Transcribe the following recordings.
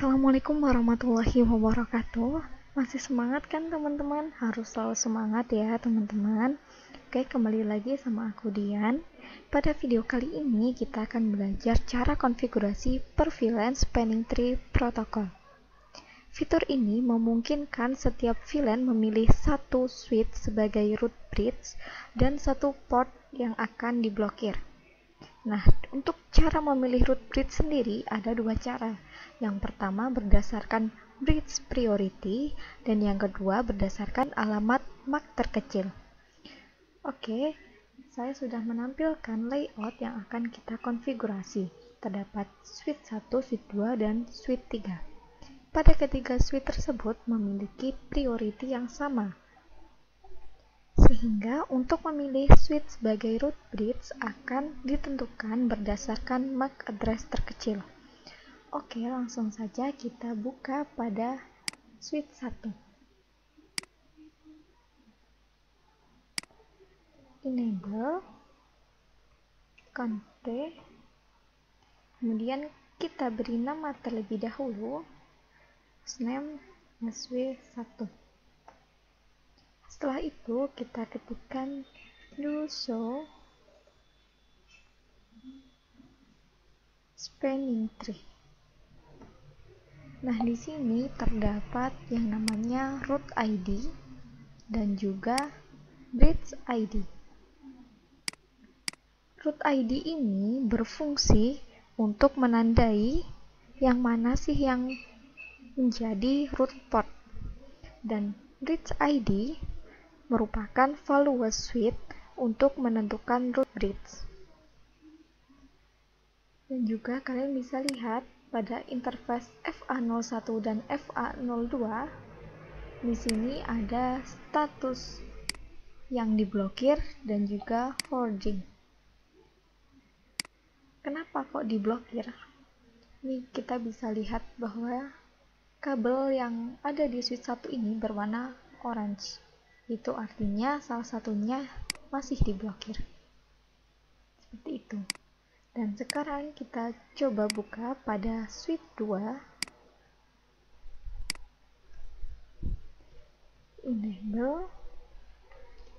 Assalamualaikum warahmatullahi wabarakatuh. Masih semangat kan teman-teman? Harus selalu semangat ya teman-teman. Oke, kembali lagi sama aku Dian. Pada video kali ini kita akan belajar cara konfigurasi per VLAN Spanning Tree Protocol. Fitur ini memungkinkan setiap VLAN memilih satu switch sebagai root bridge dan satu port yang akan diblokir. Nah, untuk cara memilih root bridge sendiri ada dua cara. Yang pertama berdasarkan bridge priority dan yang kedua berdasarkan alamat MAC terkecil. Oke, saya sudah menampilkan layout yang akan kita konfigurasi. Terdapat switch 1, switch 2, dan switch 3. Pada ketiga switch tersebut memiliki priority yang sama. Sehingga untuk memilih switch sebagai root bridge akan ditentukan berdasarkan MAC address terkecil. Oke, langsung saja kita buka pada switch 1. Enable, config, kemudian kita beri nama terlebih dahulu, name SW1. Setelah itu kita ketikkan do show spanning tree. Nah, di sini terdapat yang namanya root ID dan juga bridge ID. Root ID ini berfungsi untuk menandai yang mana sih yang menjadi root port, dan bridge ID merupakan value switch untuk menentukan root bridge. Dan juga kalian bisa lihat pada interface FA01 dan FA02 di sini ada status yang diblokir dan juga forwarding. Kenapa kok diblokir? Ini kita bisa lihat bahwa kabel yang ada di switch 1 ini berwarna orange. Itu artinya salah satunya masih diblokir. Seperti itu. Dan sekarang kita coba buka pada switch 2. Enable,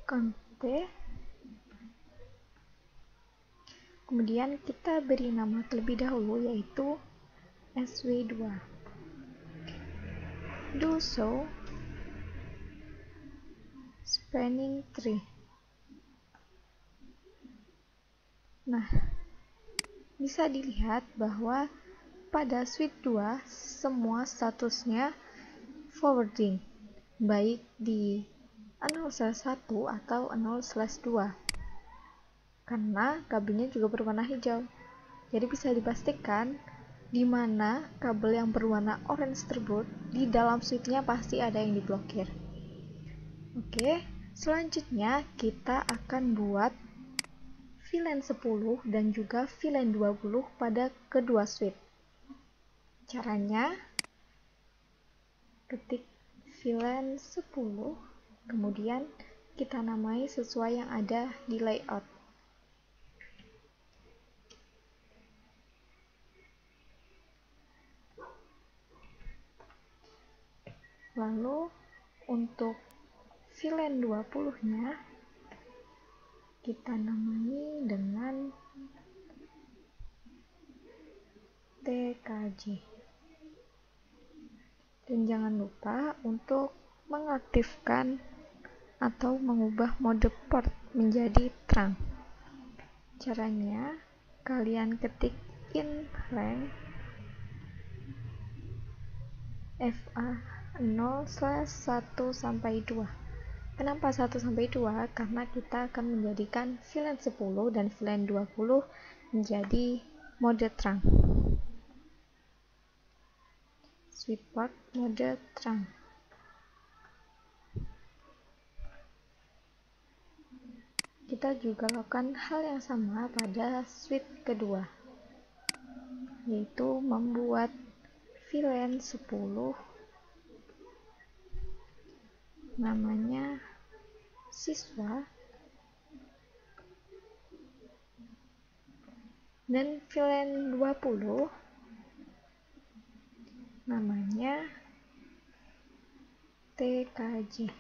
config, kemudian kita beri nama terlebih dahulu yaitu SW2. Do show spanning tree. Nah, bisa dilihat bahwa pada switch 2 semua statusnya forwarding, baik di 0/1 atau 0/2, karena kabelnya juga berwarna hijau. Jadi bisa dipastikan di mana kabel yang berwarna orange tersebut di dalam switchnya pasti ada yang diblokir. Oke, selanjutnya kita akan buat VLAN 10 dan juga VLAN 20 pada kedua switch. Caranya, ketik VLAN 10, kemudian kita namai sesuai yang ada di layout. Lalu untuk VLAN 20-nya kita namai dengan TKJ. Dan jangan lupa untuk mengaktifkan atau mengubah mode port menjadi terang. Caranya, kalian ketik in rank FA0/1-2. Kenapa 1-2? Karena kita akan menjadikan VLAN 10 dan VLAN 20 menjadi mode terang. Switch port mode terang. Kita juga lakukan hal yang sama pada switch kedua, yaitu membuat VLAN 10 namanya siswa dan VLAN 20 namanya TKJ.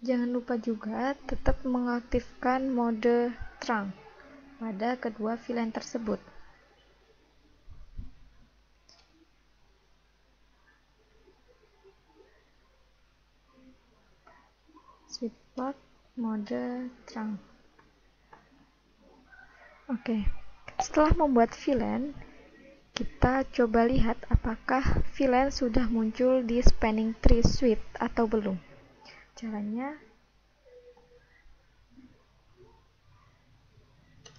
Jangan lupa juga tetap mengaktifkan mode trunk pada kedua VLAN tersebut. Switchport mode trunk. Oke, setelah membuat VLAN, kita coba lihat apakah VLAN sudah muncul di spanning tree suite atau belum. Caranya,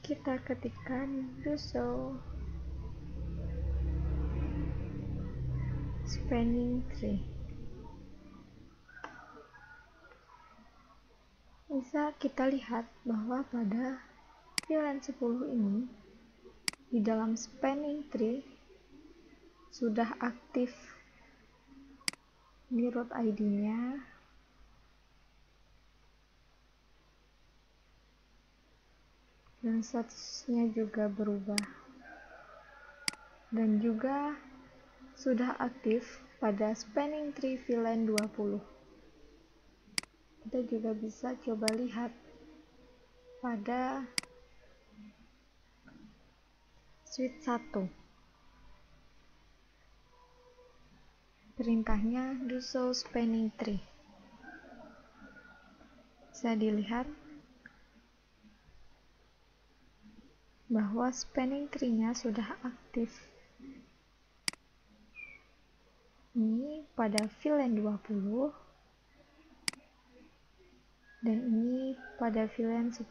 kita ketikkan do show spanning tree. Bisa kita lihat bahwa pada VLAN 10 ini di dalam spanning tree sudah aktif di root ID-nya dan statusnya juga berubah, dan juga sudah aktif pada spanning tree VLAN 20. Kita juga bisa coba lihat pada switch 1. Perintahnya do show spanning tree. Bisa dilihat bahwa spanning tree-nya sudah aktif. Ini pada VLAN 20 dan ini pada VLAN 10.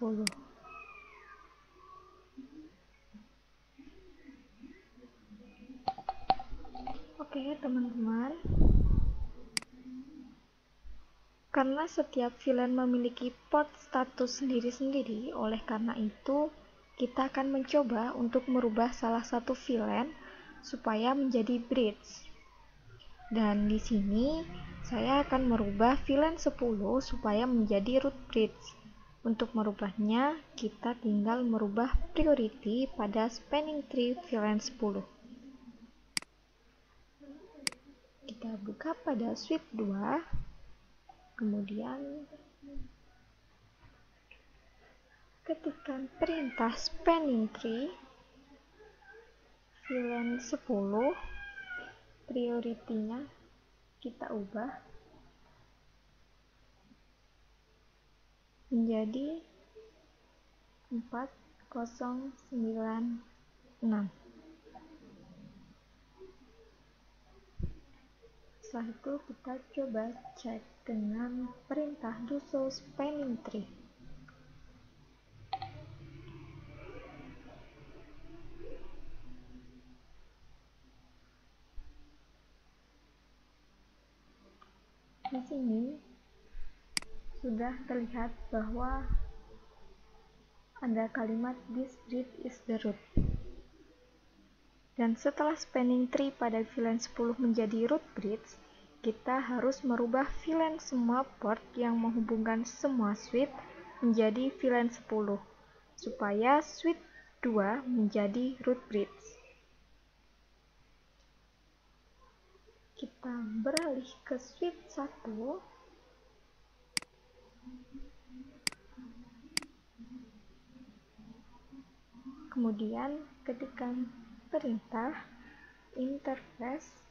Oke teman-teman, karena setiap VLAN memiliki port status sendiri-sendiri, oleh karena itu kita akan mencoba untuk merubah salah satu VLAN supaya menjadi bridge. Dan di sini saya akan merubah VLAN 10 supaya menjadi root bridge. Untuk merubahnya, kita tinggal merubah priority pada spanning tree VLAN 10. Kita buka pada switch 2, kemudian ketikkan perintah spanning tree VLAN 10, priority-nya kita ubah menjadi 4096. Setelah itu kita coba cek dengan perintah do show spanning tree. Di sini sudah terlihat bahwa ada kalimat this bridge is the root. Dan setelah spanning tree pada VLAN 10 menjadi root bridge, kita harus merubah VLAN semua port yang menghubungkan semua switch menjadi VLAN 10 supaya switch 2 menjadi root bridge. Kita beralih ke switch 1. Kemudian ketikkan perintah interface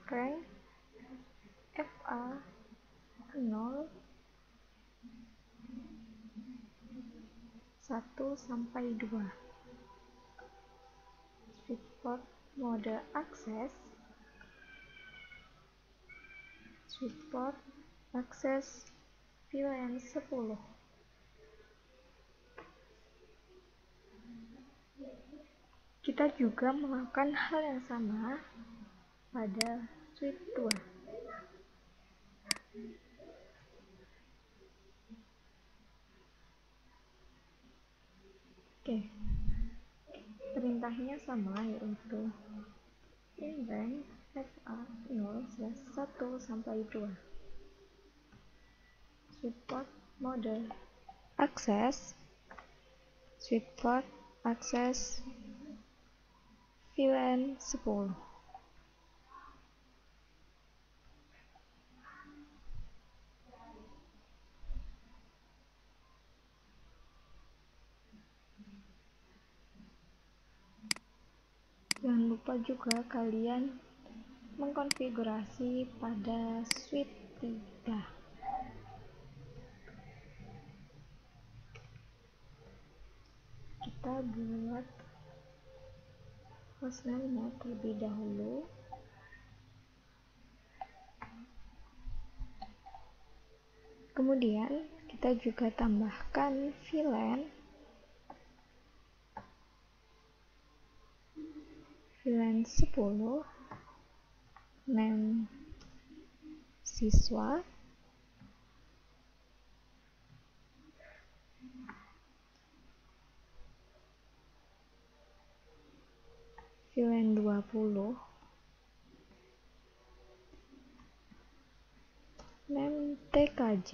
rank FA 0 1 sampai 2. Switch port mode akses, switch port akses VLAN 10. Kita juga melakukan hal yang sama pada switch 2. Oke, perintahnya sama, yaitu in rank FA 0/1 sampai 2. Switch port mode akses, Sweetport Access VLAN 10. Jangan lupa juga kalian mengkonfigurasi pada switch 3. Kita buat hostname-nya terlebih dahulu. Kemudian kita juga tambahkan VLAN 10, name siswa, VLAN 20, name TKJ,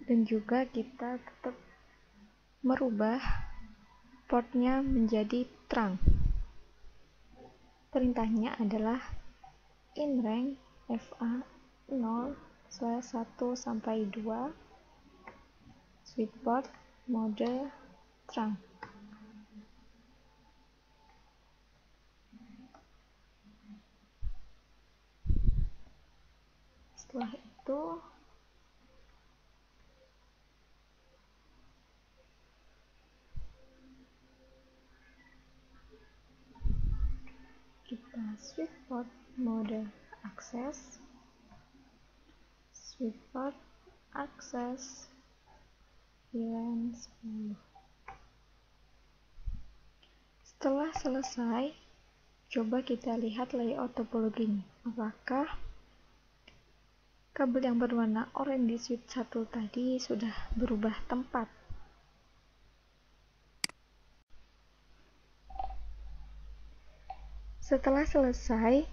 dan juga kita tetap merubah portnya menjadi trunk. Perintahnya adalah inrange FA 0/1-2 Sweetport mode trunk. Setelah itu kita Sweetport mode access, Sweetport access VLAN 10. Setelah selesai, coba kita lihat layout topologinya. Apakah kabel yang berwarna oranye di switch 1 tadi sudah berubah tempat? Setelah selesai,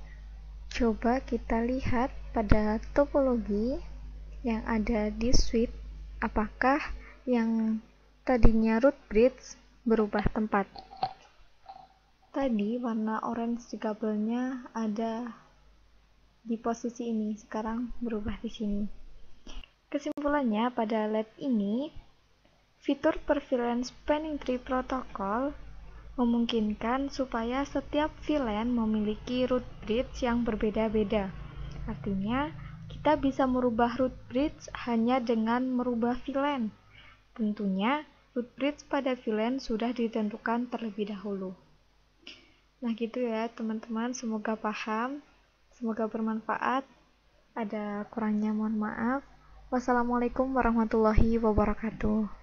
coba kita lihat pada topologi yang ada di switch, apakah yang tadinya root bridge berubah tempat. Tadi warna orange di kabelnya ada di posisi ini, sekarang berubah di sini. Kesimpulannya, pada lab ini, fitur per VLAN spanning tree protocol memungkinkan supaya setiap VLAN memiliki root bridge yang berbeda-beda. Artinya, kita bisa merubah root bridge hanya dengan merubah VLAN. Tentunya, root bridge pada VLAN sudah ditentukan terlebih dahulu. Nah gitu ya teman-teman, semoga paham, semoga bermanfaat. Ada kurangnya mohon maaf. Wassalamualaikum warahmatullahi wabarakatuh.